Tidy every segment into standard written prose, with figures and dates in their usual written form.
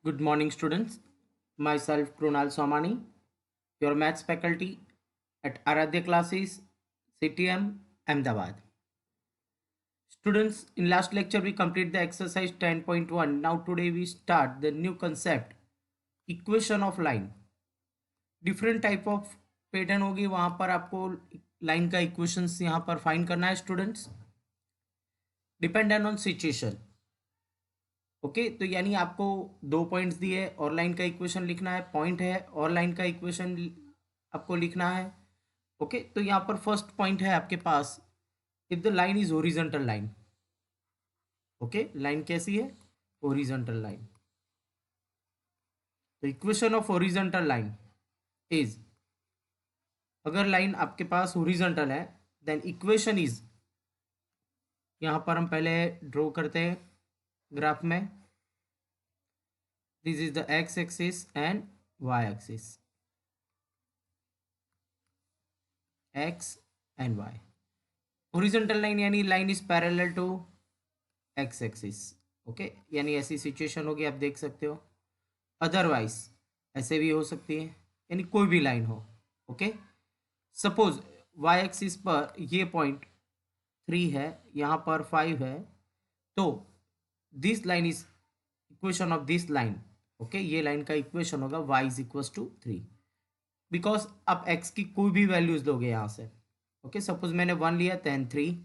Good morning, students. Myself, Krunal Somani, your maths faculty at Aradhya Classes, CTM, Ahmedabad. Students, in last lecture we completed the exercise 10.1. Now today we start the new concept, equation of line. Different type of pattern होगी वहां पर आपको line का equations यहाँ पर find करना है students, dependent on situation. Okay तो यानी आपको दो पॉइंट्स दिए और लाइन का इक्वेशन लिखना है, पॉइंट है और लाइन का इक्वेशन आपको लिखना है। ओके तो यहाँ पर फर्स्ट पॉइंट है आपके पास, if the line is horizontal line. Okay line कैसी है? Horizontal line. तो equation of horizontal line is, अगर लाइन आपके पास ओरिजेंटल है देन इक्वेशन इज, यहाँ पर हम पहले ड्रॉ करते हैं ग्राफ में, this is the x axis and Y axis, x and y. Horizontal line यानी line is parallel to x axis. Okay यानी ऐसी सिचुएशन होगी, आप देख सकते हो। अदरवाइज ऐसे भी हो सकती है, यानी कोई भी लाइन हो। ओके सपोज वाई एक्सिस पर ये पॉइंट 3 है, यहाँ पर 5 है, तो this line is equation of this line. Okay ये लाइन का इक्वेशन होगा y is equal to 3, because आप x की कोई भी वैल्यूज लोगे यहाँ से। ओके सपोज मैंने 1 लिया, देन 3,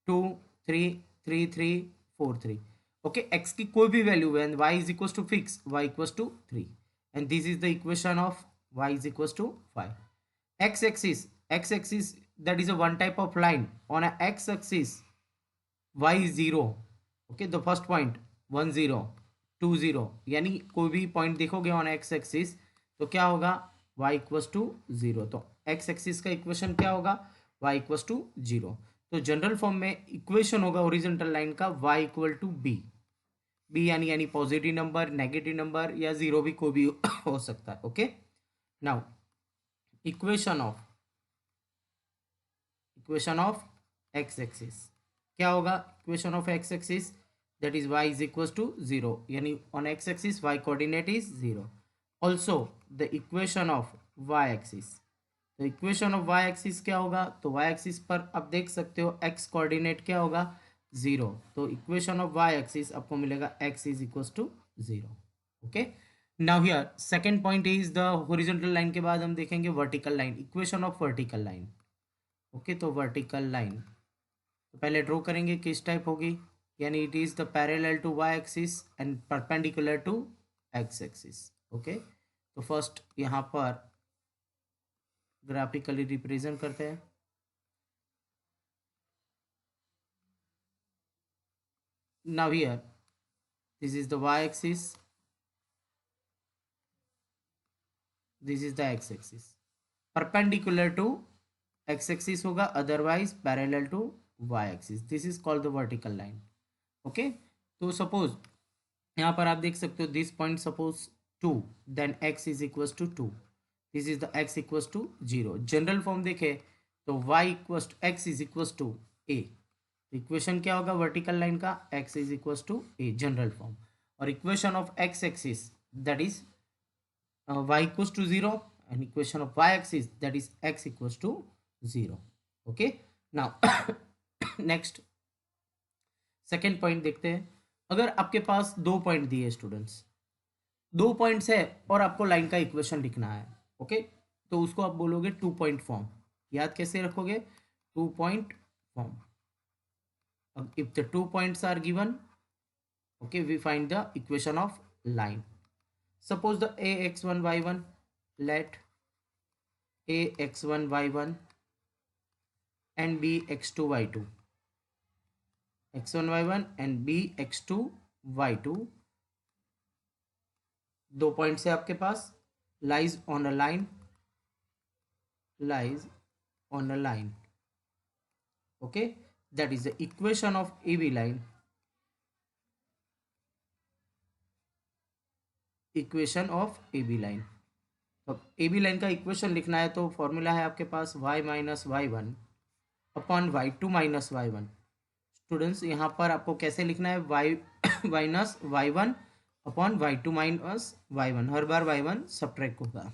2, 3, 3, 3, 4, 3। ओके x की कोई भी value and y is equal to fix, y equal to 3, and this is the equation of y is equal to 5। x axis that is a one type of line on a x axis, y is 0। okay the first point 1 0 2 0, यानी कोई भी point देखोगे on x axis तो क्या होगा, y equals to 0। तो x axis का equation क्या होगा, y इक्वल्स टू 0। तो जनरल फॉर्म में इक्वेशन होगा ओरिजेंटल लाइन का y इक्वल टू बी यानी पॉजिटिव नंबर, नेगेटिव नंबर या जीरो भी कोई भी हो सकता है। Okay now equation of x axis क्या होगा, equation of x axis that is y is equals to 0, यानी on x axis y coordinate is 0। also the equation of y axis, तो इक्वेशन ऑफ y एक्सिस क्या होगा, तो y axis पर आप देख सकते हो x कोऑर्डिनेट क्या होगा 0, तो इक्वेशन ऑफ y एक्सिस आपको मिलेगा x is equals to 0। Okay now here second point is the horizontal line के बाद हम देखेंगे vertical line, equation of vertical line. Okay तो वर्टिकल लाइन तो पहले ड्रॉ करेंगे, किस टाइप होगी, यानी it is the parallel to Y axis and perpendicular to x axis. Okay तो फर्स्ट यहाँ पर ग्राफिकली रिप्रेजेंट करते हैं। Now here this is the Y axis, this is the x axis, perpendicular to x axis होगा, otherwise parallel to Y axis, this is called the vertical line. Okay तो suppose यहाँ पर आप देख सकते हो this point suppose 2, then x is equals to 2, this is the x equals to 0। General form देखे तो y equals to x is equals to a, equation क्या होगा वर्टिकल लाइन का, x is equals to a general form. और equation of x axis that is y equals to 0 and equation of y axis that is x equals to 0। Okay now next second point देखते हैं। अगर आपके पास दो point दिए students, दो points है और आपको लाइन का इक्वेशन लिखना है। ओके तो उसको आप बोलोगे 2 पॉइंट फॉर्म। याद कैसे रखोगे, 2 point form. If the 2 points are given, okay we find the equation of line. Suppose the ax1 y1, let ax1 y1 and bx2 y2, x1 y1 and bx2 y2, दो points है आपके पास, lies on a line, lies on a line। okay that is the equation of AB line, equation of AB line। तो AB line का equation लिखना है तो formula है आपके पास y minus Y one upon y2 minus y1। Students यहाँ पर आपको कैसे लिखना है, y minus Y one upon y2 minus y1, हर बार y1 सब्ट्रैक्ट होगा,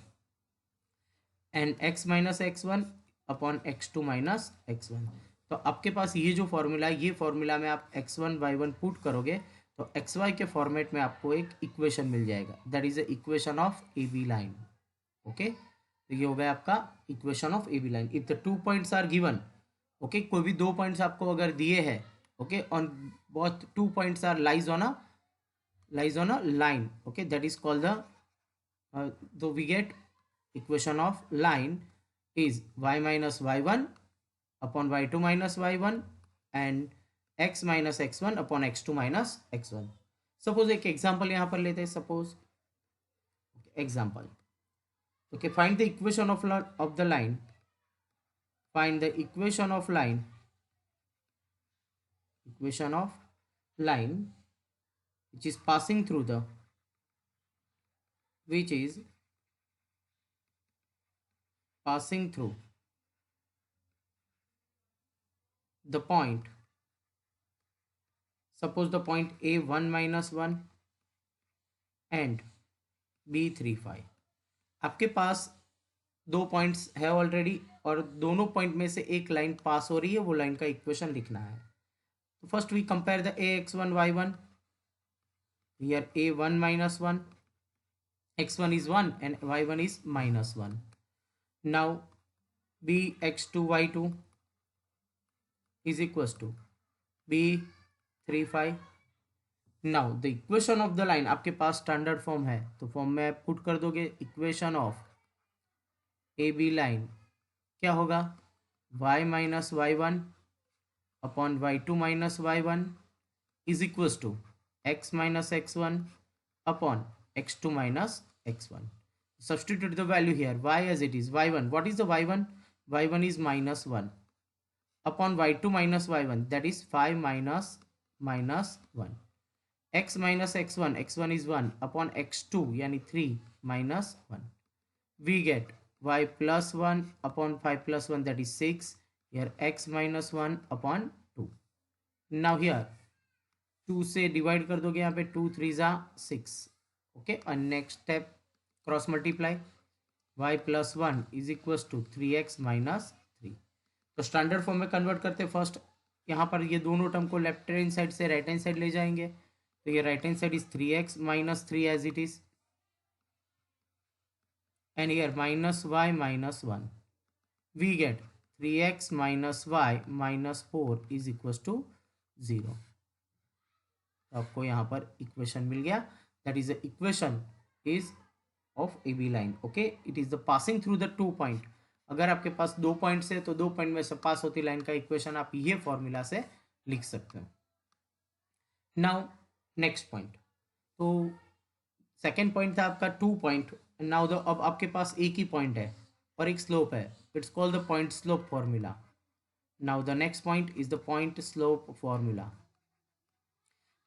and x minus x1 upon x2 minus x1। तो आपके पास ये जो फॉर्मूला है, ये फॉर्मूला में आप x1 y1 पुट करोगे तो xy के फॉर्मेट में आपको एक इक्वेशन मिल जाएगा, that is the equation of A B line. Okay, तो ये हो गया आपका equation of A B line if the 2 points are given. Okay, कोई भी 2 पॉइंट्स आपको अगर दिए हैं, okay, on both 2 points are lies on a line, okay, that is called the we get equation of line is y minus y1 upon y2 minus y1 and x minus x1 upon x2 minus x1। Suppose एक example यहाँ पर लेते हैं, suppose example, okay, find the equation of the line, find the equation of line which is passing through the which is passing through the point, suppose the point a 1 minus 1 and b 3 5। आपके पास 2 points है already और दोनों point में से एक line पास हो रही है, वो लाइन का इक्वेशन लिखना है। तो first we compare the A X one Y one, here A one minus one, x1 is 1 and y1 is minus 1। Now b x2 y2 is equals to b 3 5। Now the equation of the line आपके पास standard form है, तो form में आप put कर दोगे equation of A B line क्या होगा, y minus Y one upon y2 minus y1 is equals to x minus x1 upon x2 minus x1। Substitute the value here, y as it is, y1, what is the y1? y1 is minus 1 upon y2 minus y1, that is 5 minus 1, x minus x1, x1 is 1 upon x2 यानी 3 minus 1, we get y plus 1 upon 5 plus 1, that is 6, here x minus 1 upon 2। now here 2 से divide कर दोगे, यहाँ पे 2 3 जा 6। Okay, और next step cross multiply, y plus 1 is equals to 3x minus 3। तो standard form में कन्वर्ट करते फर्स्ट, यहाँ पर ये दोनों टर्म को लेफ्ट हैंड साइड से राइट हैंड साइड ले जाएंगे, तो ये right hand side is 3x minus 3 as it is, and here minus y minus 1, we get 3x minus y minus 4 is equals to 0। तो आपको यहाँ पर इक्वेशन मिल गया, that is the equation is of A B line. Okay, it is the passing through the 2 point. अगर आपके पास 2 points है तो 2 पॉइंट में से पास होती लाइन का इक्वेशन आप ये फॉर्मूला से लिख सकते हो। नाउ नेक्स्ट पॉइंट, तो सेकेंड पॉइंट था आपका 2 पॉइंट, नाउ द अब आपके पास एक ही पॉइंट है और एक स्लोप है, it's called the point slope formula. Now the next point is the point slope formula,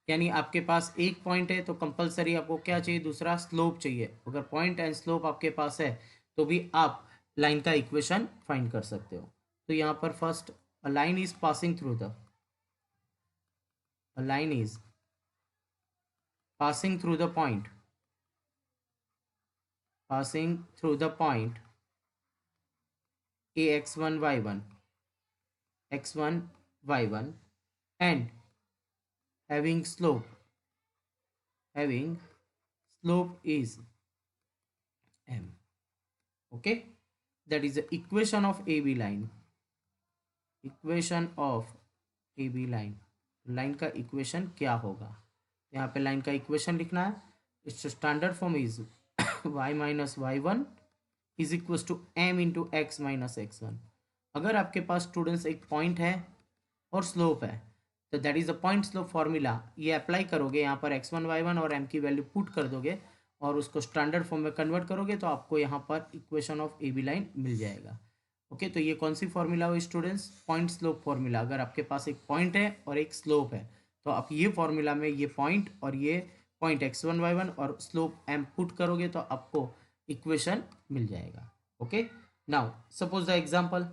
यानी आपके पास एक पॉइंट है तो कंपलसरी आपको क्या चाहिए, दूसरा स्लोप चाहिए। अगर पॉइंट एंड स्लोप आपके पास है तो भी आप लाइन का इक्वेशन फाइंड कर सकते हो। तो यहाँ पर first a line is passing through the passing through the point ax1 y1 x1 y1 and having slope is m। okay, that is the equation of AB line, line का equation क्या होगा, यहाँ पे लाइन का equation लिखना है। Its standard form is y minus Y one is equal to m into x minus X one. अगर आपके पास स्टूडेंट्स एक पॉइंट है और स्लोप है तो that is the point slope formula, ये अप्लाई करोगे, यहाँ पर x1 y1 और m की वैल्यू पुट कर दोगे और उसको स्टैंडर्ड फॉर्म में कन्वर्ट करोगे तो आपको यहाँ पर equation of A B line मिल जाएगा। ओके, तो ये कौन सी फॉर्मूला हुई स्टूडेंट्स, पॉइंट स्लोप फॉर्मूला। अगर आपके पास एक पॉइंट है और एक स्लोप है तो आप ये फॉर्मूला में ये पॉइंट और ये पॉइंट x1 y1 और स्लोप m पुट करोगे तो आपको इक्वेशन मिल जाएगा। Okay, now suppose the example,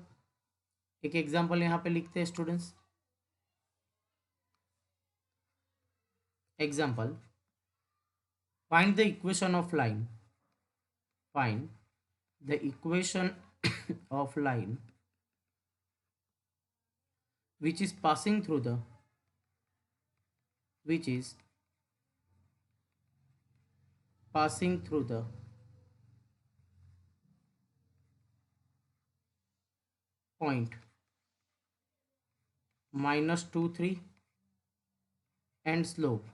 एक एग्जांपल यहाँ पे लिखते हैं students. Example, find the equation of line, find the equation of line which is passing through the, which is passing through the point -2 3 and slope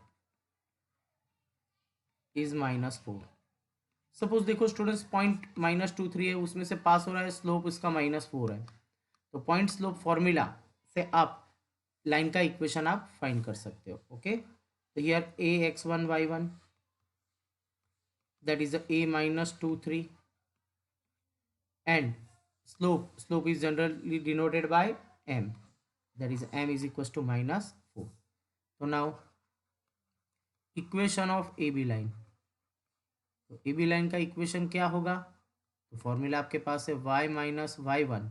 is -4। Suppose देखो students point -2 3 है, उसमें से pass हो रहा है, स्लोप इसका -4 है, तो पॉइंट स्लोप फॉर्मूला से आप लाइन का इक्वेशन आप फाइंड कर सकते हो। ओके, तो here ax1y1 that is the a -2 3 and slope is generally denoted by m, that is m is equals to -4। तो now equation of A B line, तो ए बी लाइन का equation क्या होगा, तो फॉर्मूला आपके पास है y - y1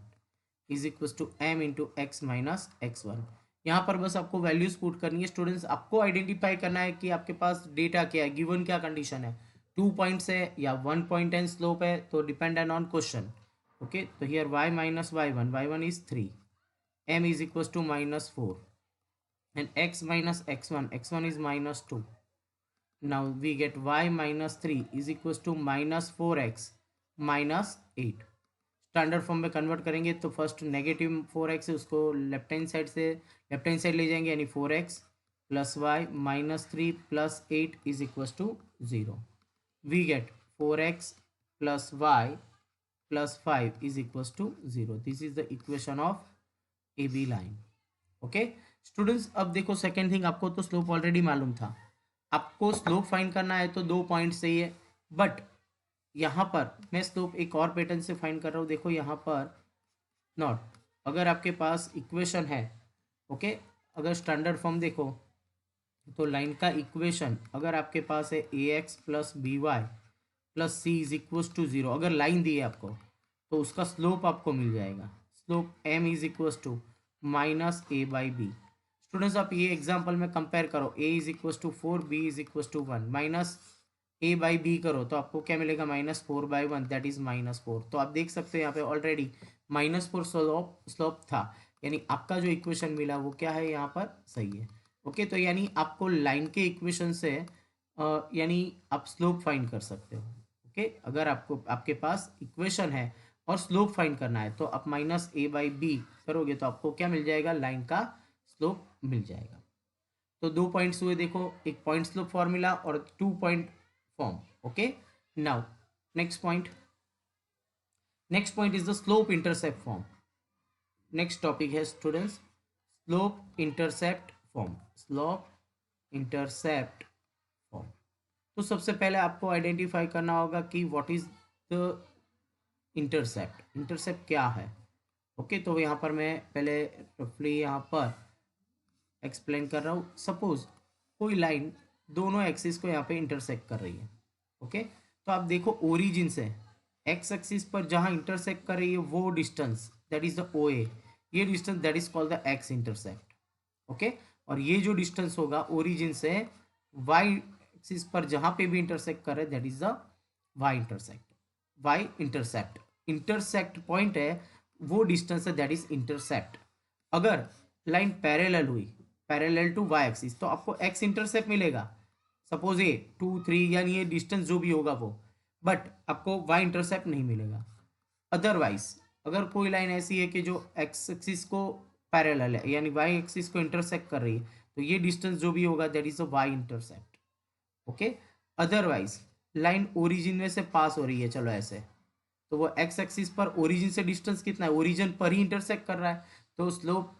is equal to m into x minus x1। यहाँ पर बस आपको वैल्यूज पुट करनी है स्टूडेंट्स, आपको आइडेंटिफाई करना है कि आपके पास डेटा क्या है, गिवन क्या कंडीशन है, 2 पॉइंट्स है या 1 पॉइंट एंड स्लोप है, तो डिपेंडेंट ऑन क्वेश्चन। ओके, तो here y - y1 is 3, m is equal to -4 and x minus x1 is -2। now we get y -3 is equals to -4x -8। Standard form में convert करेंगे तो first negative 4x है, उसको left hand side ले जाएंगे, यानी 4x plus Y -3 plus 8 is equals to 0। We get 4x plus Y plus 5 is equals to 0। This is the equation of A B line. Okay students, अब देखो second thing, आपको तो slope already मालूम था, आपको स्लोप फाइंड करना है तो 2 पॉइंट चाहिए, बट यहाँ पर मैं स्लोप एक और पैटर्न से फाइंड कर रहा हूँ। देखो यहाँ पर नॉट, अगर आपके पास इक्वेशन है, ओके, अगर स्टैंडर्ड फॉर्म देखो तो लाइन का इक्वेशन अगर आपके पास है a x plus b y plus c is equal to 0, अगर लाइन दी है आपको तो उसका स्लोप आपको मिल जाएगा, slope m is equal to -a/b। Students आप ये एग्जांपल में कंपेयर करो, a is equal to 4, b is equal to 1, -a/b करो तो आपको क्या मिलेगा, -4/1 दैट इज -4। तो आप देख सकते हो यहाँ पे ऑलरेडी -4 स्लोप था, यानी आपका जो इक्वेशन मिला वो क्या है, यहाँ पर सही है। ओके, तो यानी आपको लाइन के इक्वेशन से यानी आप स्लोप फाइंड कर सकते हो। ओके, अगर आपको आपके पास इक्वेशन है और स्लोप फाइंड करना है तो आप -a/b करोगे तो आपको क्या मिल जाएगा, लाइन का स्लोप मिल जाएगा। तो 2 पॉइंट्स हुए देखो, एक पॉइंट स्लोप फॉर्मूला और 2 point form. Okay, now next point is the slope intercept form. Next topic है students slope intercept form, slope intercept form. तो सबसे पहले आपको आइडेंटिफाई करना होगा कि what is the intercept, intercept क्या है। ओके, तो यहाँ पर मैं पहले रफली यहाँ पर एक्सप्लेन कर रहा हूँ। सपोज कोई लाइन दोनों एक्सिस को यहाँ पे इंटरसेक्ट कर रही है। ओके, तो आप देखो ओरिजिन से एक्स एक्सिस पर जहाँ इंटरसेक्ट कर रही है वो डिस्टेंस दैट इज द ओ ए, ये distance that is called the x intercept. Okay, और ये जो डिस्टेंस होगा ओरिजिन से वाई एक्सिस पर जहाँ पे भी इंटरसेक्ट कर रहे हैं that is the Y intersect. Y intercept, intersect point है वो डिस्टेंस है दैट इज इंटरसेप्ट। अगर लाइन पैरेलल हुई, पैरेलल टू वाई एक्सिस, तो आपको एक्स इंटरसेप्ट मिलेगा, सपोज ये 2 3 यानी ये डिस्टेंस जो भी होगा वो, बट आपको वाई इंटरसेप्ट नहीं मिलेगा। अदरवाइज अगर कोई लाइन ऐसी है कि जो एक्स एक्सिस को पैरेलल है यानी वाई एक्सिस को इंटरसेक्ट कर रही है तो ये डिस्टेंस जो भी होगा that is a Y intercept. Okay, otherwise line origin में से पास हो रही है, चलो ऐसे, तो वो एक्स एक्सिस पर ओरिजिन से डिस्टेंस कितना है, ओरिजिन पर ही इंटरसेक्ट कर रहा है, तो स्लोप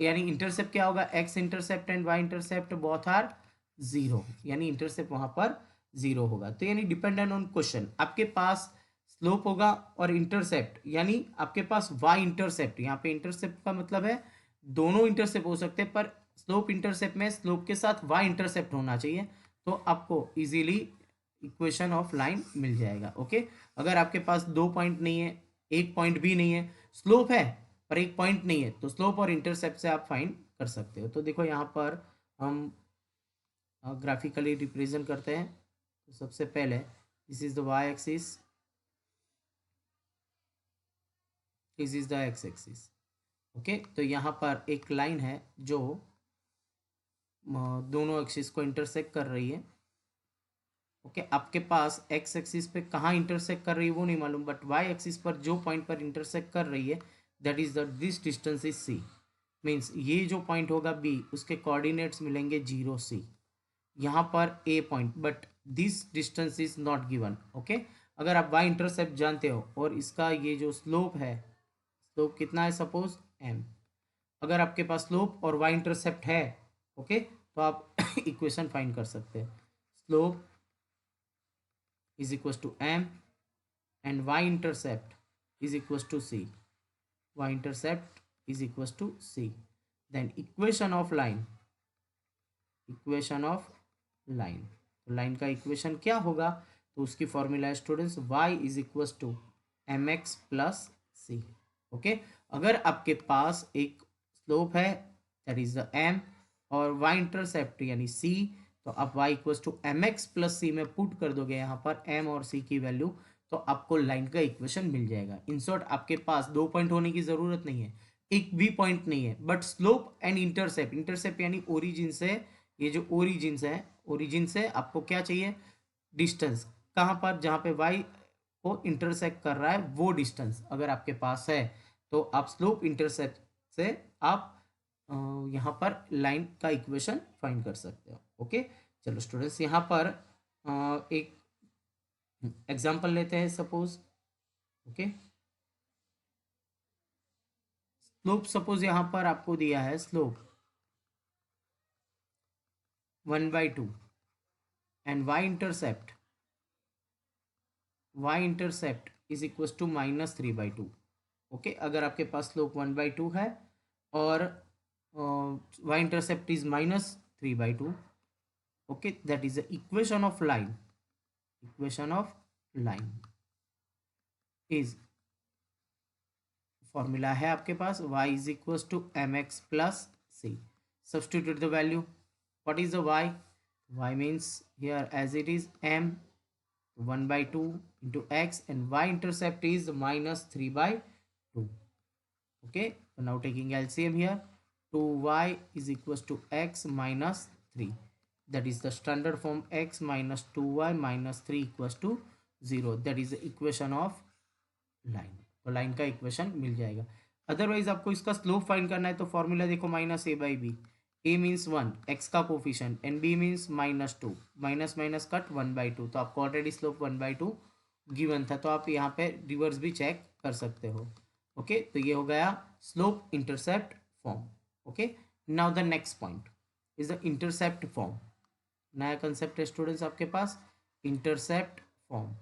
यानी इंटरसेप्ट क्या होगा, X intercept and Y intercept both are 0, यानी इंटरसेप्ट वहां पर 0 होगा। तो यानी डिपेंडेंट ऑन क्वेश्चन आपके पास स्लोप होगा और इंटरसेप्ट, यानी आपके पास वाई इंटरसेप्ट, यहाँ पे इंटरसेप्ट का मतलब है दोनों इंटरसेप्ट हो सकते हैं, पर स्लोप इंटरसेप्ट में स्लोप के साथ वाई इंटरसेप्ट होना चाहिए, तो आपको इजीली इक्वेशन ऑफ लाइन मिल जाएगा। ओके, अगर आपके पास 2 पॉइंट नहीं है, 1 पॉइंट भी नहीं है, स्लोप है पर 1 पॉइंट नहीं है, तो स्लोप और इंटरसेप्ट से आप फाइंड कर सकते हो। तो देखो यहाँ पर हम ग्राफिकली रिप्रेजेंट करते हैं। तो सबसे पहले this is the Y axis, this is the x axis. Okay, तो यहाँ पर एक लाइन है जो दोनों एक्सिस को इंटरसेक्ट कर रही है। ओके, आपके पास एक्स एक्सिस पे कहाँ इंटरसेक्ट कर रही है वो नहीं मालूम, बट वाई एक्सिस पर जो पॉइंट पर इंटरसेक्ट कर रही है that is the this distance is C. Means ये जो पॉइंट होगा बी, उसके कोऑर्डिनेट्स मिलेंगे 0 सी। यहाँ पर a point, but this distance is not given. Okay, अगर आप वाई इंटरसेप्ट जानते हो और इसका ये जो स्लोप है, स्लोप कितना है, सपोज एम। अगर आपके पास स्लोप और वाई इंटरसेप्ट है, ओके, तो आप इक्वेशन फाइंड कर सकते हैं। Slope is equals to m and y intercept is equals to c. Y intercept is equals to c. Then equation of line, equation of line, तो line का equation क्या होगा, तो उसकी फॉर्मूला है students y is equals to M x plus c. Okay, अगर आपके पास एक स्लोप है दैट इज द m और y इंटरसेप्ट यानी c, तो आप y equals to M x plus c में पुट कर दोगे यहाँ पर m और c की वैल्यू, तो आपको लाइन का इक्वेशन मिल जाएगा। इन शॉर्ट आपके पास 2 पॉइंट होने की ज़रूरत नहीं है, एक भी पॉइंट नहीं है, but slope and intercept, intercept यानी ओरिजिन से, ये जो ओरिजिन है, ओरिजिन से आपको क्या चाहिए, डिस्टेंस, कहाँ पर, जहाँ पे वाई को इंटरसेक्ट कर रहा है वो डिस्टेंस अगर आपके पास है, तो आप स्लोप इंटरसेप्ट से आप यहाँ पर लाइन का इक्वेशन फाइंड कर सकते हो। ओके, चलो स्टूडेंट्स यहाँ पर एक एग्जांपल लेते हैं। सपोज ओके, स्लोप सपोज यहाँ पर आपको दिया है slope 1/2 and y intercept is equal to -3/2। Okay, अगर आपके पास स्लोप 1/2 है और y intercept is -3/2, okay, that is the equation of line, equation of line is, formula है आपके पास y इज इक्वल टू M x plus C. Substitute the value, what is the y means here as it is m 1/2 into x and y intercept is -3/2. Okay, so now taking LCM here, 2y is equals to x minus 3, that is the standard form, x minus 2y minus 3 equals to 0, that is the equation of line। तो line का equation मिल जाएगा। Otherwise आपको इसका slope find करना है तो formula देखो, -a/b, a मीन्स 1, x का coefficient, and b means -2, minus minus cut 1/2, तो आपको ऑलरेडी स्लोप 1/2 गिवन था, तो आप यहाँ पे रिवर्स भी चेक कर सकते हो। ओके, तो ये हो गया slope intercept form. Okay, now the next point is the intercept form. नया कंसेप्ट है स्टूडेंट्स आपके पास, इंटरसेप्ट फॉर्म।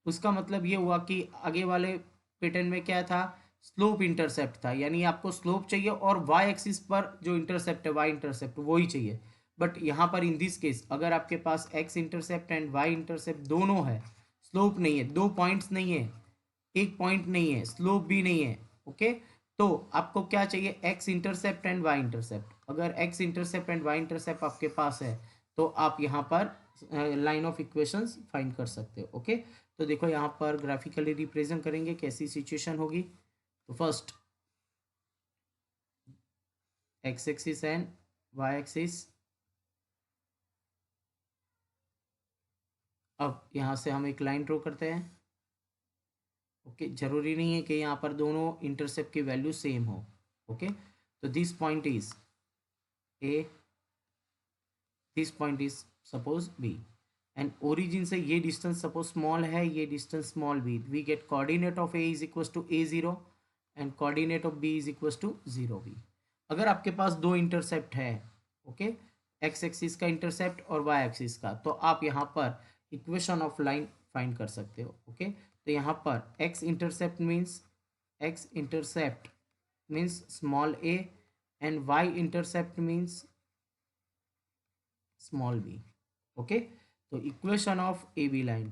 उसका मतलब ये हुआ कि आगे वाले पैटर्न में क्या था, स्लोप इंटरसेप्ट था, यानी आपको स्लोप चाहिए और वाई एक्सिस पर जो इंटरसेप्ट है, वाई इंटरसेप्ट वो ही चाहिए। बट यहाँ पर इन दिस केस अगर आपके पास x intercept and Y intercept दोनों है, स्लोप नहीं है, 2 पॉइंट्स नहीं है, एक पॉइंट नहीं है, स्लोप भी नहीं है, ओके, तो आपको क्या चाहिए, x intercept and Y intercept. अगर x intercept and Y intercept आपके पास है तो आप यहाँ पर लाइन ऑफ इक्वेशंस फाइंड कर सकते हो। ओके, तो देखो यहाँ पर ग्राफिकली रिप्रेजेंट करेंगे कैसी सिचुएशन होगी। तो first X axis and Y axis, अब यहाँ से हम एक लाइन ड्रॉ करते हैं। ओके, जरूरी नहीं है कि यहाँ पर दोनों इंटरसेप्ट की वैल्यू सेम हो। ओके, तो this point is A, this point is suppose B, and origin से ये डिस्टेंस सपोज स्मॉल है, ये distance small B, we get coordinate of A is equal to a0 and coordinate of B is equal to 0b। अगर आपके पास दो intercept है, okay, x axis का इंटरसेप्ट और वाई एक्सिस का, तो आप यहाँ पर इक्वेशन ऑफ लाइन फाइंड कर सकते हो। ओके, तो यहाँ पर x intercept means small a and Y intercept means small b। Okay, तो equation of A B line,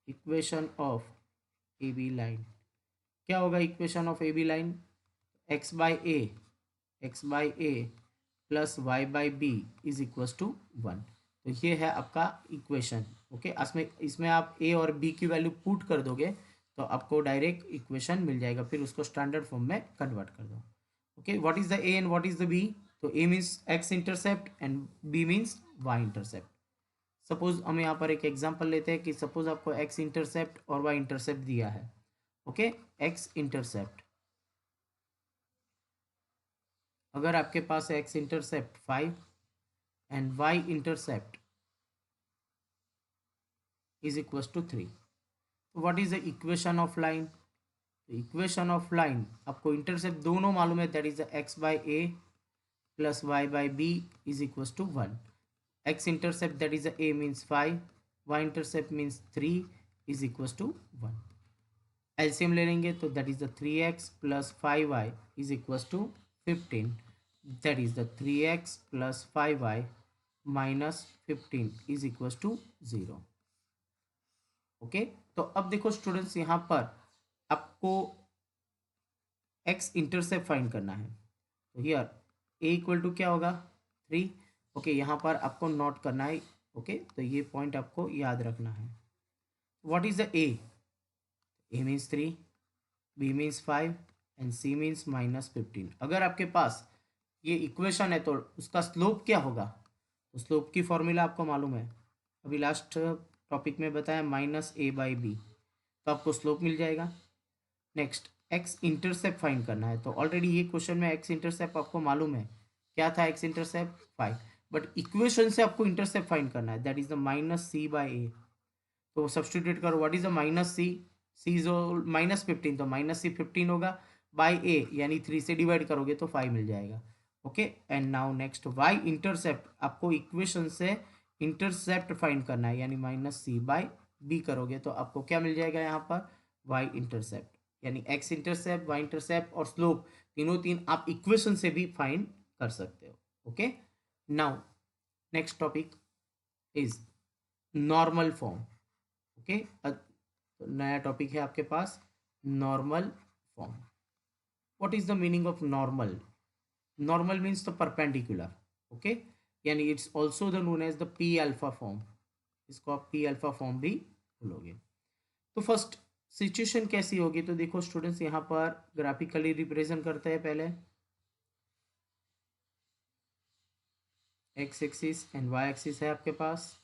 equation of A B line क्या होगा, equation of A B line x by a plus y by b is equal to 1। तो ये है आपका equation. Okay, इसमें आप ए और बी की वैल्यू पुट कर दोगे तो आपको डायरेक्ट इक्वेशन मिल जाएगा, फिर उसको स्टैंडर्ड फॉर्म में कन्वर्ट कर दो। Okay, what is the a and what is the b? तो a means x intercept and b means y intercept. Suppose हम यहाँ पर एक एग्जांपल लेते हैं कि सपोज आपको एक्स इंटरसेप्ट और वाई इंटरसेप्ट दिया है। ओके, एक्स इंटरसेप्ट, अगर आपके पास x intercept 5 and Y intercept is equal to 3, what is the equation of line? Equation of line आपको इंटरसेप्ट दोनों मालूम है, that is x by a plus y by b is equal to 1। X intercept that is a means 5, y intercept means 3 is equal to 1। LCM ले लेंगे तो that is the 3x plus 5y is equal to 15, that is the 3x plus 5y minus 15 is equal to 0। Okay, तो अब देखो students, यहाँ पर आपको x intercept find करना है। तो हियर a इक्वल टू क्या होगा? 3। ओके, यहाँ पर आपको नोट करना है। ओके, तो ये पॉइंट आपको याद रखना है। What is the a? a means 3, b means 5 and c means minus 15। अगर आपके पास ये इक्वेशन है तो उसका स्लोप क्या होगा? तो स्लोप की फॉर्मूला आपको मालूम है, अभी लास्ट टॉपिक में बताया, माइनस a बाई बी, तो आपको स्लोप मिल जाएगा। नेक्स्ट, एक्स इंटरसेप्ट फाइंड करना है। तो ऑलरेडी ये क्वेश्चन में एक्स इंटरसेप्ट आपको मालूम है, क्या था एक्स इंटरसेप्ट? 5, बट इक्वेशन से आपको इंटरसेप्ट फाइंड करना है, that is the minus c by a. तो सब्सटीट्यूट करो, what is the minus c? C is minus 15, तो माइनस सी 15 होगा, बाई ए यानी 3 से डिवाइड करोगे तो 5 मिल जाएगा। Okay, and now next, Y intercept आपको इक्वेशन से इंटरसेप्ट फाइंड करना है, यानी माइनस सी बाई बी करोगे तो आपको क्या मिल जाएगा यहाँ पर? वाई इंटरसेप्ट, यानी एक्स इंटरसेप्ट, वाई इंटरसेप्ट और स्लोप तीन आप इक्वेशन से भी फाइंड कर सकते हो। Okay, now next topic is normal form. Okay, तो नया टॉपिक है आपके पास, normal form. What is the meaning of normal? Normal means the perpendicular. Okay, यानी it's also the known as the p alpha form, इसको आप P alpha form भी बोलोगे। तो फर्स्ट सिचुएशन कैसी होगी? तो देखो स्टूडेंट्स, यहाँ पर ग्राफिकली रिप्रेजेंट करते हैं। पहले x axis and Y axis है आपके पास।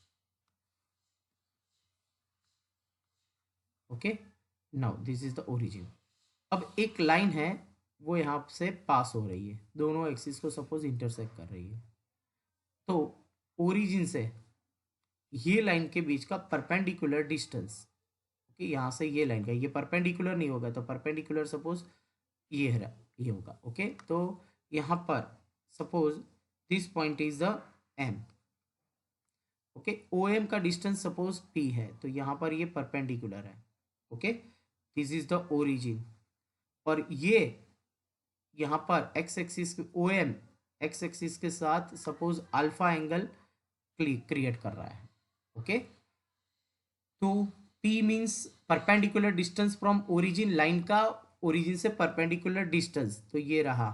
Okay, now this is the origin. अब एक लाइन है वो यहाँ से पास हो रही है, दोनों एक्सिस को सपोज इंटरसेक्ट कर रही है। तो ओरिजिन से ये लाइन के बीच का परपेंडिकुलर डिस्टेंस, ओके, यहाँ से ये लाइन का, ये परपेंडिकुलर नहीं होगा तो परपेंडिकुलर सपोज ये है, ये होगा। ओके, तो यहाँ पर suppose this point is the M. Okay, O M का डिस्टेंस सपोज पी है, तो यहाँ पर ये परपेंडिकुलर है। Okay, this is the origin, और ये यहाँ पर X axis O M X axis के साथ सपोज अल्फा एंगल क्रिएट कर रहा है। ओके, तो P means perpendicular distance from origin, line का ओरिजिन से परपेंडिकुलर डिस्टेंस, तो ये रहा।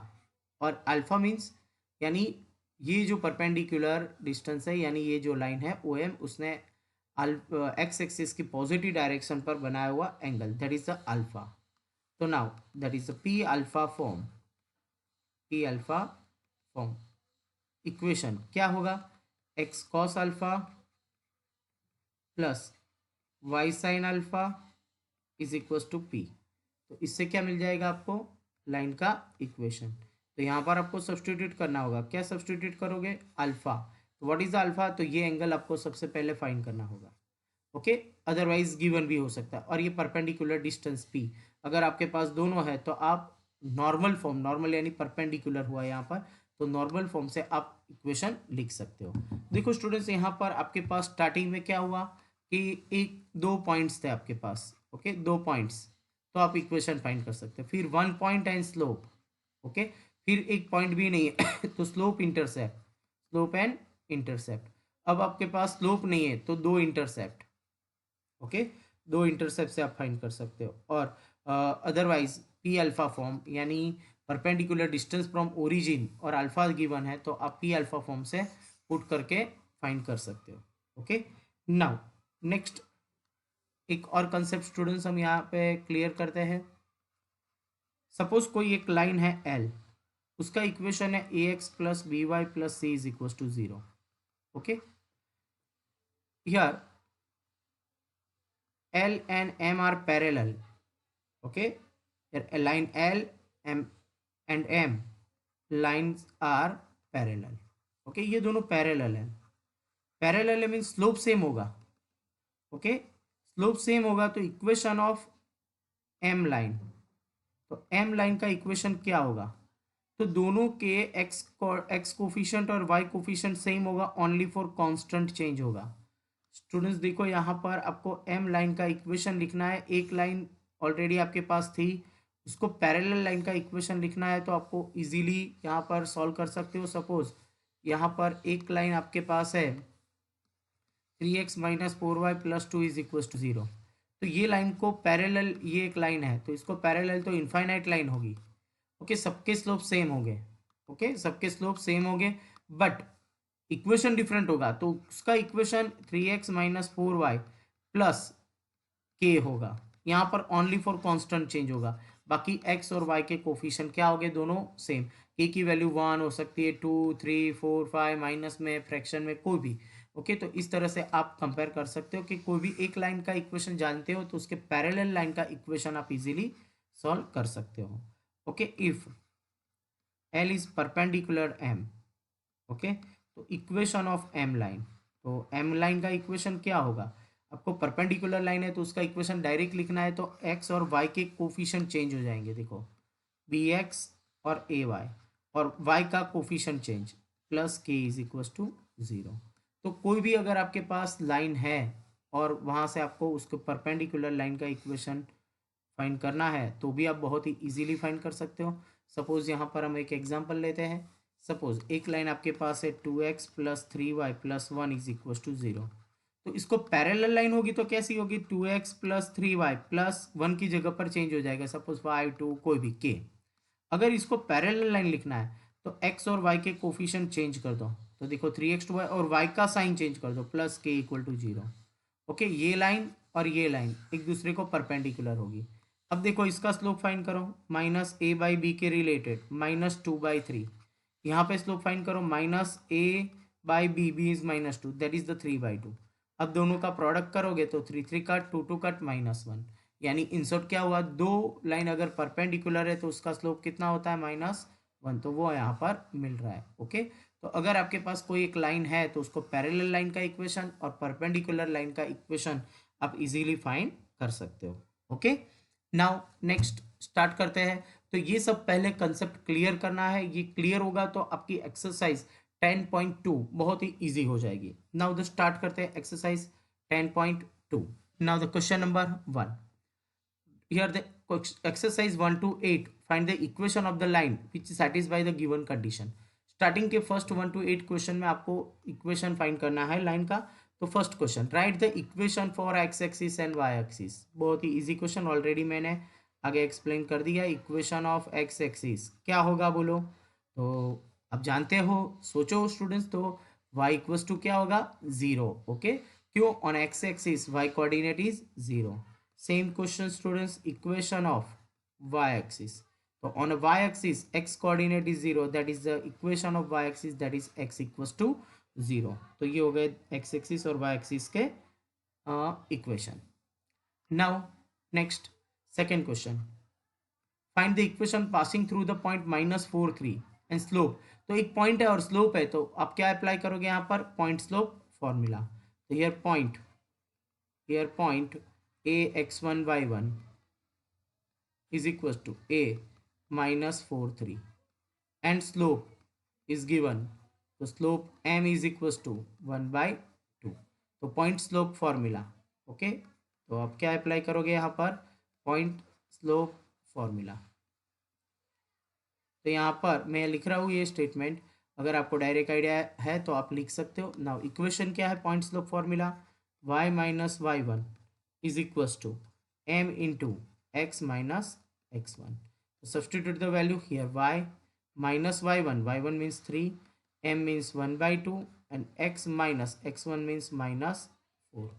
और अल्फा मीन्स यानी ये जो परपेंडिकुलर डिस्टेंस है, यानी ये जो लाइन है ओ एम, उसने एक्स एक्सिस की पॉजिटिव डायरेक्शन पर बनाया हुआ angle, that is the alpha. तो now that is the p alpha form. P alpha form equation क्या होगा? X cos alpha plus y sine alpha is equal to p. तो इससे क्या मिल जाएगा आपको? लाइन का इक्वेशन। तो यहाँ पर आपको सब्सटीट्यूट करना होगा, क्या सब्सटीट्यूट करोगे? अल्फा। तो व्हाट इज द अल्फा? तो ये एंगल आपको सबसे पहले फाइंड करना होगा। ओके, अदरवाइज गिवन भी हो सकता है। और ये परपेंडिकुलर डिस्टेंस पी, अगर आपके पास दोनों है तो आप नॉर्मल फॉर्म, नॉर्मल यानी परपेंडिकुलर हुआ यहाँ पर, तो नॉर्मल फॉर्म से आप इक्वेशन लिख सकते हो। देखो स्टूडेंट्स, यहाँ पर आपके पास स्टार्टिंग में क्या हुआ कि एक दो पॉइंट्स थे आपके पास। ओके, दो पॉइंट्स, तो आप इक्वेशन फाइंड कर सकते हैं। फिर one point and slope. Okay, फिर एक पॉइंट भी नहीं है तो slope intercept, slope and intercept. अब आपके पास स्लोप नहीं है तो दो इंटरसेप्ट। ओके, दो इंटरसेप्ट से आप फाइंड कर सकते हो। और अदरवाइज पी अल्फा फॉर्म यानी परपेंडिकुलर डिस्टेंस फ्रॉम ओरिजिन और अल्फा गिवन है, तो आप पी अल्फा फॉर्म से पुट करके फाइंड कर सकते हो। ओके, नाउ नेक्स्ट एक और कंसेप्ट स्टूडेंट्स हम यहाँ पे क्लियर करते हैं। सपोज कोई एक लाइन है एल, उसका इक्वेशन है a x plus b y plus c is equal to 0। Okay, here L and M are parallel. Okay, here a line L M and M lines are parallel. Okay, ये दोनों parallel है। parallel mean slope same होगा। Okay, slope same होगा तो equation of M line, तो M line का equation क्या होगा? तो दोनों के एक्स कोफिशिएंट और वाई कोफिशिएंट सेम होगा, ओनली फॉर कांस्टेंट चेंज होगा। स्टूडेंट्स देखो यहाँ पर आपको एम लाइन का इक्वेशन लिखना है। एक लाइन ऑलरेडी आपके पास थी, उसको पैरेलल लाइन का इक्वेशन लिखना है, तो आपको इजीली यहाँ पर सॉल्व कर सकते हो। सपोज यहाँ पर एक लाइन आपके पास है 3x minus 4y plus 2 is equal to 0। तो ये लाइन को पैरेलल, ये एक लाइन है तो इसको पैरेलल तो इनफाइनाइट लाइन होगी। ओके, सबके स्लोप सेम होंगे। ओके, सबके स्लोप सेम होंगे, बट इक्वेशन डिफरेंट होगा। तो उसका equation 3x minus 4y plus के होगा। यहाँ पर ओनली फॉर कांस्टेंट चेंज होगा, बाकी x और y के कोफिशिएंट क्या हो गए? दोनों सेम। के की वैल्यू 1 हो सकती है, 2 3 4 5, माइनस में, फ्रैक्शन में, कोई भी। ओके, तो इस तरह से आप कंपेयर कर सकते हो कि कोई भी एक लाइन का इक्वेशन जानते हो तो उसके पैरेलल लाइन का इक्वेशन आप इजीली सॉल्व कर सकते हो। Okay, if L is perpendicular M। Okay, तो इक्वेशन ऑफ M लाइन, तो M लाइन का इक्वेशन क्या होगा? आपको परपेंडिकुलर लाइन है तो उसका इक्वेशन डायरेक्ट लिखना है, तो x और y के कोफिशिएंट चेंज हो जाएंगे। देखो bx और ay, और y का coefficient change plus k is equal to 0। तो कोई भी अगर आपके पास लाइन है और वहाँ से आपको उसके परपेंडिकुलर लाइन का इक्वेशन फाइंड करना है तो भी आप बहुत ही इजीली फाइंड कर सकते हो। सपोज यहाँ पर हम एक एग्जांपल लेते हैं। सपोज एक लाइन आपके पास है 2x plus 3y plus 1 is equal to 0। तो इसको पैरेलल लाइन होगी तो कैसी होगी? 2x प्लस 3y प्लस 1 की जगह पर चेंज हो जाएगा, सपोज 5 2 कोई भी k। अगर इसको पैरेलल लाइन लिखना है तो x और y के कोफिशिएंट चेंज कर दो, तो देखो 3x2y, और y का साइन चेंज कर दो, plus k equal to 0। Okay, ये लाइन और ये लाइन एक दूसरे को परपेंडिकुलर होगी। अब देखो इसका स्लोप फाइंड करो, माइनस ए बाई बी के रिलेटेड, -2/3। यहाँ पे स्लोप फाइंड करो, minus A by B, B is -2, that is the 3/2। अब दोनों का प्रोडक्ट करोगे तो 3 3 कट, 2 2 कट, -1। यानी इंसर्ट क्या हुआ? दो लाइन अगर परपेंडिकुलर है तो उसका स्लोप कितना होता है? -1। तो वो यहाँ पर मिल रहा है। ओके, तो अगर आपके पास कोई एक लाइन है तो उसको पैरेलल लाइन का इक्वेशन और परपेंडिकुलर लाइन का इक्वेशन आप इजीली फाइंड कर सकते हो। ओके, नाउ नेक्स्ट स्टार्ट करते हैं। तो ये सब पहले कंसेप्ट क्लियर करना है, ये क्लियर होगा तो आपकी एक्सरसाइज 10.2 बहुत ही इजी हो जाएगी। नाउ द स्टार्ट करते हैं exercise 10.2। Now the question number 1, here the exercise 1 to 8, find the equation of the line which satisfy the given condition। Starting के फर्स्ट 1 to 8 क्वेश्चन में आपको इक्वेशन फाइंड करना है लाइन का। तो first question, write the equation for x axis and Y axis. बहुत ही easy question, already मैंने आगे एक्सप्लेन कर दिया। इक्वेशन ऑफ एक्स एक्सिस क्या होगा बोलो? तो अब जानते हो, सोचो स्टूडेंट्स, तो y इक्वल्स टू क्या होगा? 0। ओके, क्यों? On x axis y coordinate is 0। Same question students, equation of y axis, तो on a y-axis x coordinate is 0, that is the equation of y-axis, that is x equals to 0। तो ये हो गए x axis और y axis के equation. Now next second question, find the equation passing through the point -4 3 and slope. तो एक point है और स्लोप है, तो आप क्या अप्लाई करोगे यहाँ पर? Point slope formula. तो here point a(x1) y1 is equals to a -4 3 and slope is given, तो slope m is equals to 1/2। तो पॉइंट स्लोप फॉर्मूला। ओके, तो आप क्या अप्लाई करोगे यहाँ पर? Point slope formula. तो यहाँ पर मैं लिख रहा हूँ ये स्टेटमेंट, अगर आपको डायरेक्ट आइडिया है तो आप लिख सकते हो। नाउ इक्वेशन क्या है? Point slope formula, y minus y1 is equals to m into x minus x1। Substitute the value here, y minus y1 means 3 m means 1/2 and x minus x1 means minus 4.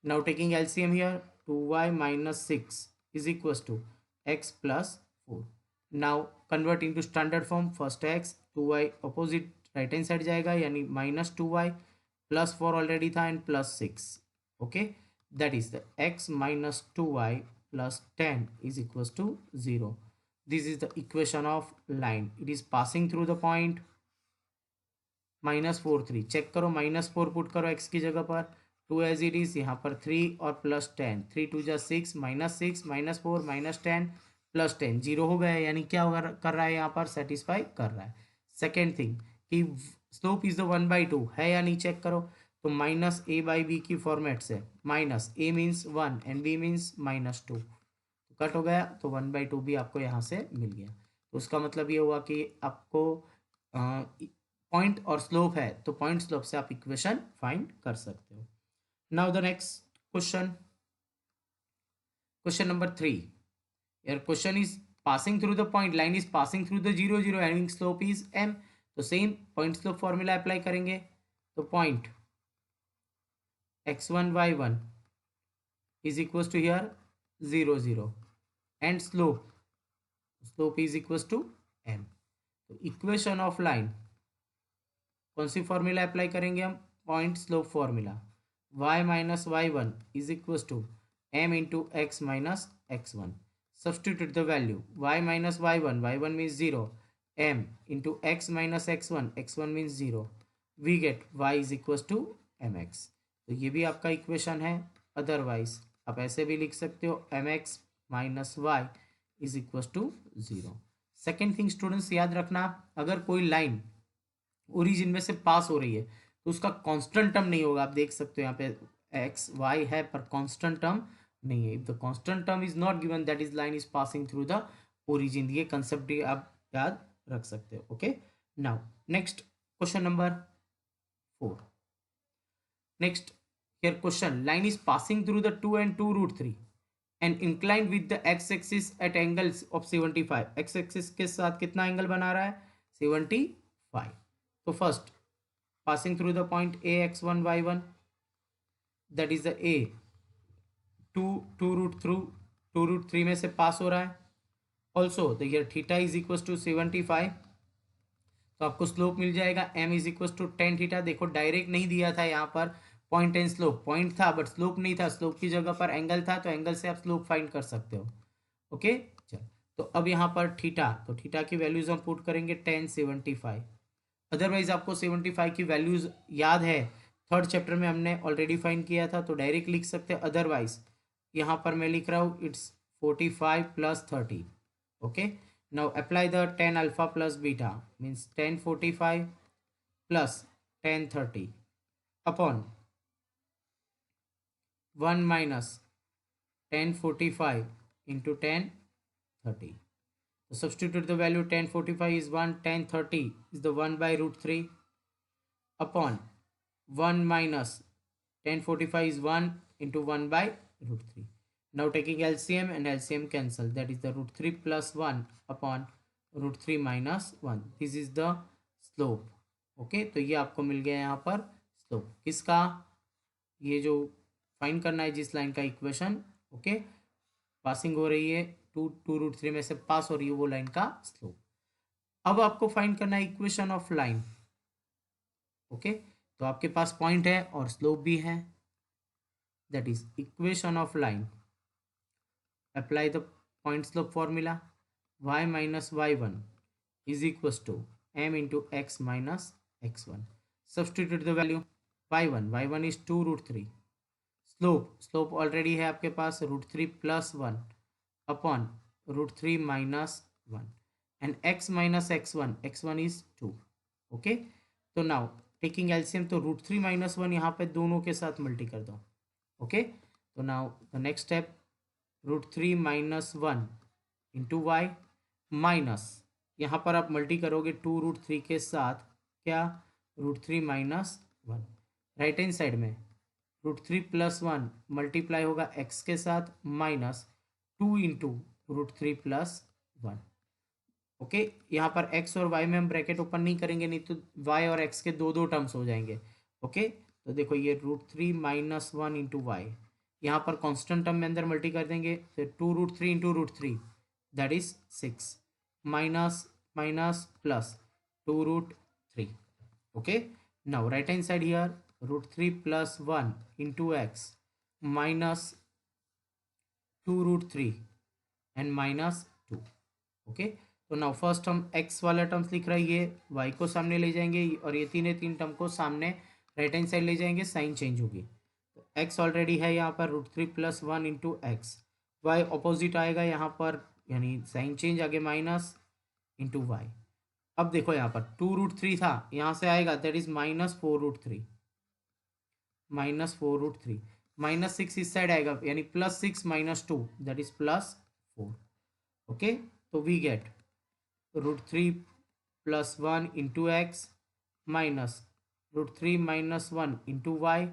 Now taking LCM here, 2y minus 6 is equals to x plus 4. Now convert into standard form, first x, 2y opposite right hand side जाएगा यानी minus 2y plus 4 already था and plus 6. Okay, that is the x minus 2y plus 10 is equals to 0. This is the equation of line. It is passing through the point -4 3. Check करो, -4 put करो x की जगह पर, 2 as it is, यहाँ पर 3 और plus 10, 3 2 जा 6, -6 -4 -10 plus 10 0 हो गया, यानी क्या कर रहा है यहाँ पर, सेटिस्फाई कर रहा है. सेकेंड थिंग कि स्लोप इज द 1/2 है या नहीं, चेक करो. तो -a/b की फॉर्मेट से minus a means 1 and b means -2 cut हो गया, तो 1/2 भी आपको यहाँ से मिल गया. तो उसका मतलब ये हुआ कि आपको पॉइंट और स्लोप है, तो पॉइंट स्लोप से आप इक्वेशन फाइंड कर सकते हो. Now the next question, question number 3. Your question is passing through the point, line is passing through the 0 0 having slope is m. तो same point slope formula apply करेंगे. तो point x1 y1 is equal to here 0 0 and slope is equal to m. तो equation of line कौन सी formula apply करेंगे हम, point slope formula. y minus y1 is equal to m into x minus x1. Substitute the value, y minus y1 means 0, m into x minus x1 means 0. We get y is equal to mx. तो ये भी आपका equation है. Otherwise आप ऐसे भी लिख सकते हो, mx minus y is equal to 0. Second thing students याद रखना, अगर कोई लाइन ओरिजिन में से पास हो रही है तो उसका कांस्टेंट टर्म नहीं होगा. आप देख सकते हो यहाँ पे एक्स वाई है पर कांस्टेंट टर्म नहीं है. If the constant term is not given, that is line is passing through the origin. ये कंसेप्ट भी आप याद रख सकते हो. Okay, now next question number 4. Next here question, line is passing through the 2 and 2√3 and inclined with the x axis at angles of 75. x axis के साथ कितना एंगल बना रहा है, 75. तो first passing through the point a x1 y1, that is the a 2√3 में से pass हो रहा है. Also the here theta is equal to 75. तो आपको स्लोप मिल जाएगा m इज इक्वल टू tan थीटा. देखो डायरेक्ट नहीं दिया था यहाँ पर पॉइंट एंड स्लोप, पॉइंट था बट स्लोप नहीं था, स्लोप की जगह पर एंगल था, तो एंगल से आप स्लोप फाइंड कर सकते हो. ओके चल, तो अब यहाँ पर थीटा, तो थीटा की वैल्यूज हम पुट करेंगे tan 75. अदरवाइज आपको 75 की वैल्यूज याद है, थर्ड चैप्टर में हमने ऑलरेडी फाइंड किया था, तो डायरेक्ट लिख सकते हैं. अदरवाइज यहाँ पर मैं लिख रहा हूँ it's 45 plus 30. Okay, now apply the tan alpha plus beta, means tan 45 plus tan 30 upon 1 minus tan 45 into tan 30. So substitute the value, tan 45 is 1, tan 30 is the 1/√3 upon 1 minus tan 45 is 1 into 1/√3. Now taking LCM and LCM cancel, that is the √3 plus 1 upon √3 minus 1. This is the slope. Okay, तो ये आपको मिल गया यहाँ पर slope किसका, ये जो find करना है जिस लाइन का इक्वेशन. ओके, पासिंग हो रही है 2√3 में से पास हो रही है वो लाइन का स्लोप. अब आपको फाइंड करना है इक्वेशन ऑफ लाइन. ओके, तो आपके पास पॉइंट है और स्लोप भी है, that is equation of line. Apply the point slope formula, y minus y1 is equal to m into x minus x1. Substitute the value, y1 is 2√3. Slope already है आपके पास, √3 plus 1 upon √3 minus 1 and x minus x1 is 2. Okay, तो now taking LCM, तो √3 minus 1 यहाँ पे दोनों के साथ मल्टी कर दो. ओके, तो now the next step, √3 minus 1 into y minus, यहाँ पर आप मल्टी करोगे 2√3 के साथ क्या, √3 माइनस 1. राइट हैंड साइड में √3 प्लस 1 मल्टीप्लाई होगा x के साथ माइनस 2 इंटू √3 प्लस 1. ओके, यहाँ पर x और y में हम ब्रैकेट ओपन नहीं करेंगे, नहीं तो y और x के दो दो टर्म्स हो जाएंगे। ओके, तो देखो ये √3 - 1 इंटू वाई, यहाँ पर कांस्टेंट टर्म में अंदर मल्टी कर देंगे, फिर 2√3 into √3 that is 6, minus minus plus 2√3। Okay, now right hand side here √3 + 1 into x minus 2√3 and -2। Okay, तो नाउ फर्स्ट हम x वाला टर्म्स लिख रही है, y को सामने ले जाएंगे और ये तीन टर्म को सामने राइट हैंड साइड ले जाएंगे, साइन चेंज होगी। तो x ऑलरेडी है यहाँ पर √3 + 1 इंटू एक्स, वाई ऑपोजिट आएगा यहाँ पर, यानी साइन चेंज आगे माइनस इंटू वाई। अब देखो यहाँ पर 2√3 था, यहाँ से आएगा दैट इज -4√3, -4√3, -6 इस साइड आएगा यानी +6 - 2 दैट इज +4। ओके, तो we get √3 + 1 into x minus √3 - 1 into y.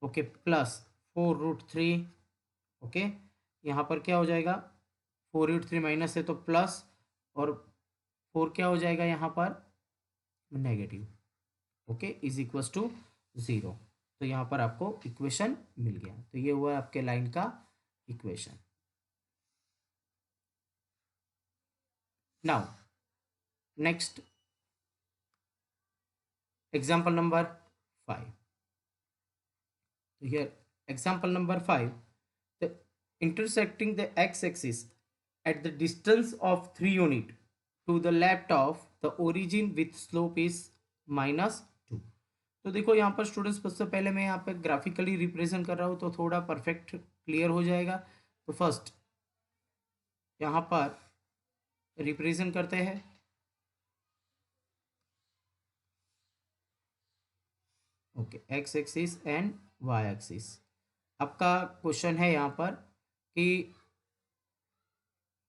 Okay, plus 4√3। Okay, यहाँ पर क्या हो जाएगा, 4√3 माइनस है तो प्लस, और 4 क्या हो जाएगा यहाँ पर negative. Okay, is equals to 0। तो यहाँ पर आपको इक्वेशन मिल गया, तो ये हुआ आपके लाइन का equation. Now next example number 5. So here example number 5, the intersecting the x-axis at the distance of 3 unit to the left of the origin with slope is -2। तो देखो यहाँ पर स्टूडेंट्स, सबसे पहले मैं यहाँ पे ग्राफिकली रिप्रेजेंट कर रहा हूँ तो थोड़ा परफेक्ट क्लियर हो जाएगा। तो फर्स्ट यहाँ पर रिप्रेजेंट करते हैं। Okay, x axis and Y axis. आपका क्वेश्चन है यहाँ पर कि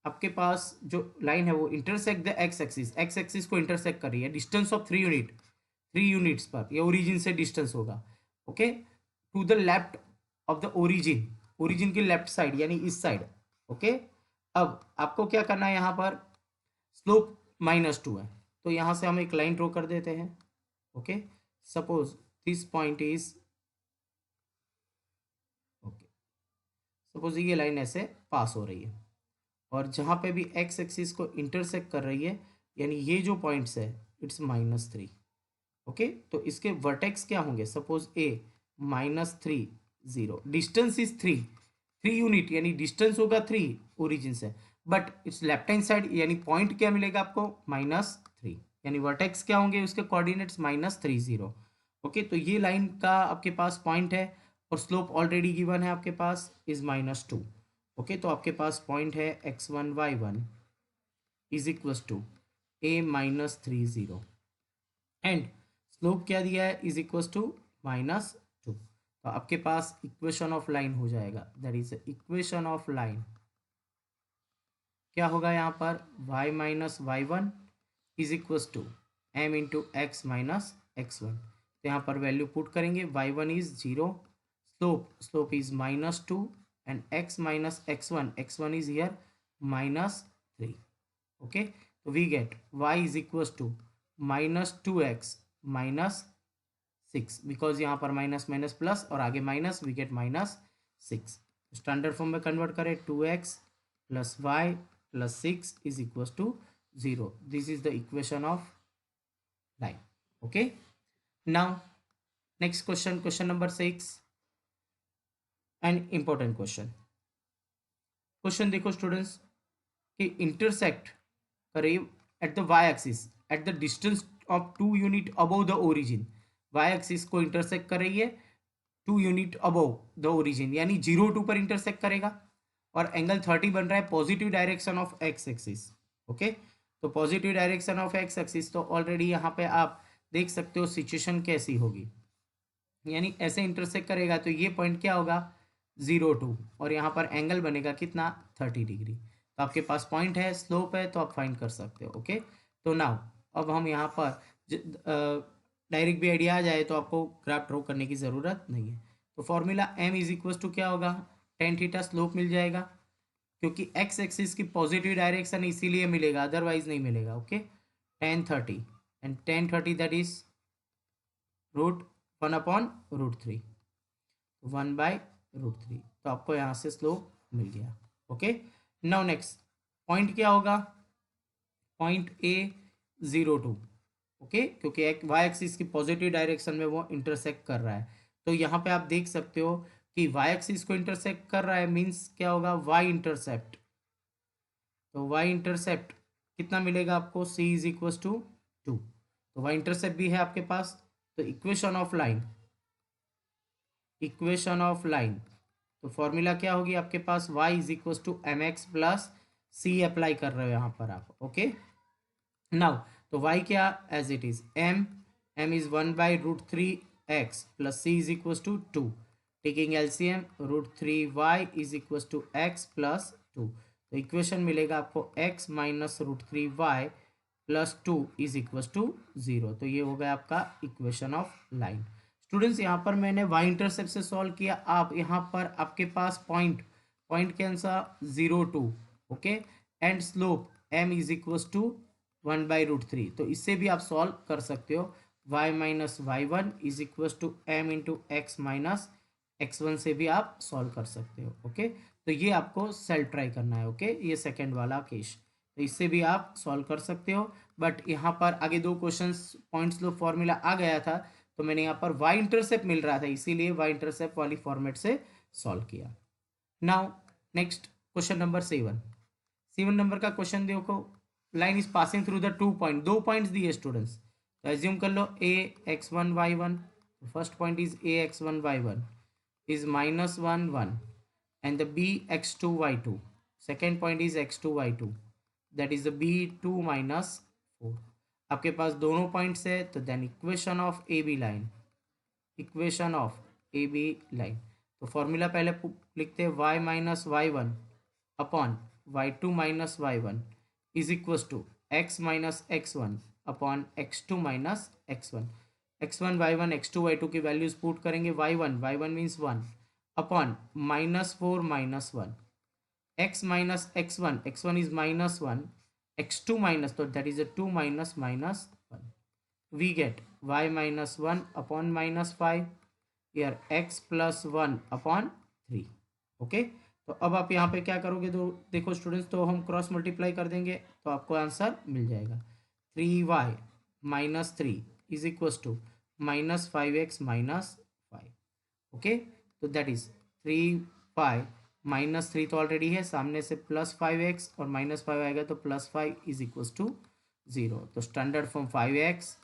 आपके पास जो लाइन है वो इंटरसेक्ट द एक्स एक्सिस को इंटरसेक्ट कर रही है, डिस्टेंस ऑफ 3 यूनिट्स पर, ये ओरिजिन से डिस्टेंस होगा। Okay, to the left of the origin की लेफ्ट साइड यानी इस साइड। ओके, अब आपको क्या करना है, यहाँ पर स्लोप -2 है, तो यहाँ से हम एक लाइन ड्रॉ कर देते हैं। Okay, suppose this point is, okay, suppose ये लाइन ऐसे पास हो रही है और जहाँ पे भी एक्स एक्सिस को इंटरसेक्ट कर रही है, यानी ये जो पॉइंट्स है इट्स -3। ओके, तो इसके वर्टेक्स क्या होंगे, suppose A -3 0, distance is 3 unit, यानी डिस्टेंस होगा 3 ओरिजिन से, but it's left hand side, यानी पॉइंट क्या मिलेगा आपको -3, यानी वर्टेक्स क्या होंगे उसके कोऑर्डिनेट्स -3 0। ओके, तो ये लाइन का आपके पास पॉइंट है और स्लोप ऑलरेडी गिवन है आपके पास इज -2। ओके, तो आपके पास पॉइंट है x1 y1 is equals to a - 3 0 and slope क्या दिया है इज इक्वस टू -2। तो आपके पास इक्वेशन ऑफ लाइन हो जाएगा, that is equation of line क्या होगा यहाँ पर, y - y1 is equals to m into x minus x1। तो यहाँ पर वैल्यू पुट करेंगे, y1 is 0, slope is -2 and x minus x1 is here -3। okay, so we get y is equals to -2x -6, because यहाँ पर minus minus plus और आगे minus, we get -6। Standard form में convert करें, 2x + y + 6 is equals to 0। This is the equation of line. Okay, now next question number 6 and important question देखो students कि intersect करे at the Y axis at the distance of 2 unit above the origin. Y axis को intersect कर रही है 2 unit above the origin, यानी 0 2 पर intersect करेगा और एंगल 30 बन रहा है positive direction of x axis. Okay, तो positive direction of x axis, तो ऑलरेडी यहाँ पे आप देख सकते हो सिचुएशन कैसी होगी, यानी ऐसे इंटरसेक्ट करेगा तो ये पॉइंट क्या होगा 0 2, और यहाँ पर एंगल बनेगा कितना 30 डिग्री। तो आपके पास पॉइंट है, स्लोप है, तो आप फाइंड कर सकते हो। ओके, तो नाउ अब हम यहाँ पर डायरेक्ट भी आइडिया आ जाए तो आपको ग्राफ ड्रॉ करने की ज़रूरत नहीं है। तो formula m is equal to क्या होगा, tan थीटा स्लोप मिल जाएगा, क्योंकि एक्स एक्सिस की पॉजिटिव डायरेक्शन इसीलिए मिलेगा, अदरवाइज नहीं मिलेगा। Okay, 1030 and 1030 that is √1/√3, 1/√3। तो आपको यहाँ से स्लोप मिल गया। ओके, नाउ नेक्स्ट पॉइंट क्या होगा, पॉइंट A02। ओके, क्योंकि एक वाई एक्सिस की पॉजिटिव डायरेक्शन में वो इंटरसेक्ट कर रहा है। तो यहाँ पे आप देख सकते हो कि वाई एक्सिस को इंटरसेक्ट कर रहा है, मीन्स क्या होगा, वाई इंटरसेप्ट। तो वाई इंटरसेप्ट कितना मिलेगा आपको, C इज इक्वल टू 2। तो वाई इंटरसेप्ट भी है आपके पास। तो equation of line, equation of line, तो फॉर्मूला क्या होगी आपके पास, y is equal to mx plus c apply कर रहे हो यहाँ पर आप। ओके, नाउ तो y क्या, as it is m is 1/√3x plus c is equal to 2, taking LCM √3y is equal to x plus 2। तो इक्वेशन मिलेगा आपको x minus √3y plus 2 is equal to 0। तो ये हो गया आपका इक्वेशन ऑफ लाइन। स्टूडेंट्स यहाँ पर मैंने y इंटरसेप्ट से सॉल्व किया, आप यहाँ पर आपके पास पॉइंट, पॉइंट के answer 0 2। Okay, and slope m is equal to 1/√3। तो इससे भी आप सॉल्व कर सकते हो, y minus y1 is equal to m into x minus x1 से भी आप सॉल्व कर सकते हो। ओके, तो ये आपको सेल्फ ट्राई करना है। ओके, ये सेकेंड वाला केस, तो इससे भी आप सॉल्व कर सकते हो। बट यहाँ पर आगे दो क्वेश्चंस पॉइंट्स लो फॉर्मूला आ गया था, तो मैंने यहाँ पर वाई इंटरसेप्ट मिल रहा था, इसीलिए वाई इंटरसेप्ट वाली फॉर्मेट से सॉल्व किया। Now next question number 7 number का क्वेश्चन देखो, line is passing through the 2 point, 2 points दिए स्टूडेंट्स। तो एज्यूम कर लो a(x1, y1), first point is a(x1, y1) is -1 1 and the b(x2, y2), second point is x2, y2, that is the b2 minus 4। आपके पास दोनों points है, तो then equation of A B line, equation of A B line, तो formula पहले लिखते हैं y minus y1 upon y2 minus y1 is equal to x minus x1 upon x2 minus x1। x1 y1 x2 y2 की values put करेंगे, y1 means 1 upon -4 -1, x minus x1 is -1, x2 minus, तो that is a 2 minus -1, we get y minus 1 upon -5, यार x plus 1 upon 3। Okay, तो अब आप यहाँ पे क्या करोगे, तो देखो स्टूडेंट्स, तो हम क्रॉस मल्टीप्लाई कर देंगे तो आपको आंसर मिल जाएगा 3y minus 3 is equal to -5x minus 5। Okay, तो दैट इज 3y माइनस 3 तो ऑलरेडी है, सामने से +5x और -5 आएगा, तो +5 इज इक्वल टू 0। तो standard form 5x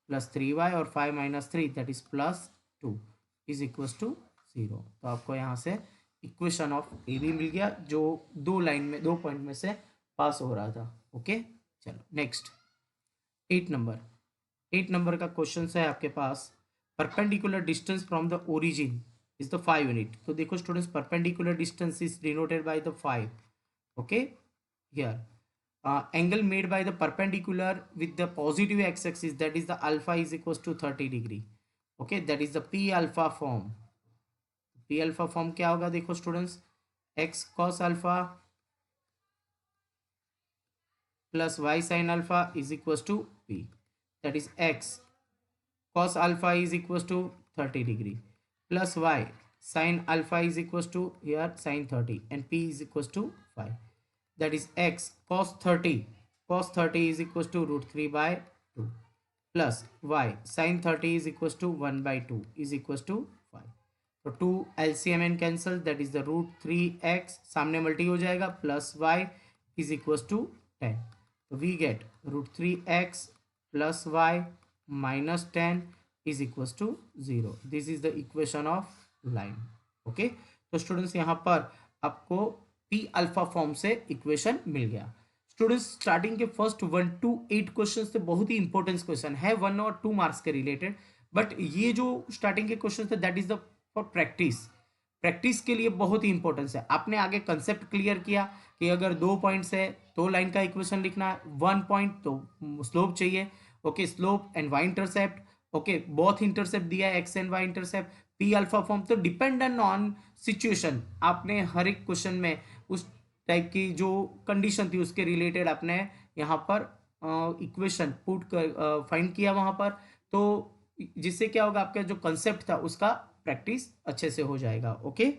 plus 3y और 5 minus 3 that is +2 is equal to 0। तो आपको यहाँ से इक्वेशन ऑफ ए बी मिल गया, जो दो लाइन में, दो पॉइंट में से पास हो रहा था। ओके, चलो नेक्स्ट 8 नंबर का क्वेश्चन है आपके पास, perpendicular distance from the origin is the 5 unit. तो देखो students, perpendicular distance is denoted by the 5। Okay, here angle made by the perpendicular with the positive x axis, that is the alpha is equal to 30 degree. Okay, that is the p alpha form. P alpha form क्या होगा, देखो students, x cos alpha plus y sine alpha is equal to P, that is x cos alpha is equals to 30 degree plus y sin alpha is equals to here sin 30 and p is equals to 5, that is x cos 30 is equals to √3/2 plus y sin 30 is equals to 1/2 is equals to 5। तो 2 LCM and cancel, that is the √3x सामने multi हो जाएगा, plus y is equals to 10। तो we get √3x plus y minus 10 is equals to 0। This is the equation of line. Okay, तो students यहाँ पर आपको P alpha form से equation मिल गया। स्टूडेंट्स, स्टार्टिंग के फर्स्ट 1 to 8 क्वेश्चन थे, बहुत ही इंपॉर्टेंट क्वेश्चन है, 1 और 2 मार्क्स के रिलेटेड। बट ये जो स्टार्टिंग के क्वेश्चन थे, that is the for practice के लिए बहुत ही इंपॉर्टेंस है। आपने आगे कंसेप्ट क्लियर किया कि अगर 2 पॉइंट्स है तो लाइन का इक्वेशन लिखना है, 1 पॉइंट तो स्लोप चाहिए। Okay, slope and Y intercept, okay, both intercept दिया है, x and Y intercept, P alpha form, तो डिपेंडेंट ऑन सिचुएशन आपने हर एक क्वेश्चन में उस टाइप की जो कंडीशन थी उसके रिलेटेड आपने यहाँ पर इक्वेशन पुट कर फाइंड किया वहाँ पर, तो जिससे क्या होगा, आपका जो कंसेप्ट था उसका प्रैक्टिस अच्छे से हो जाएगा। ओके,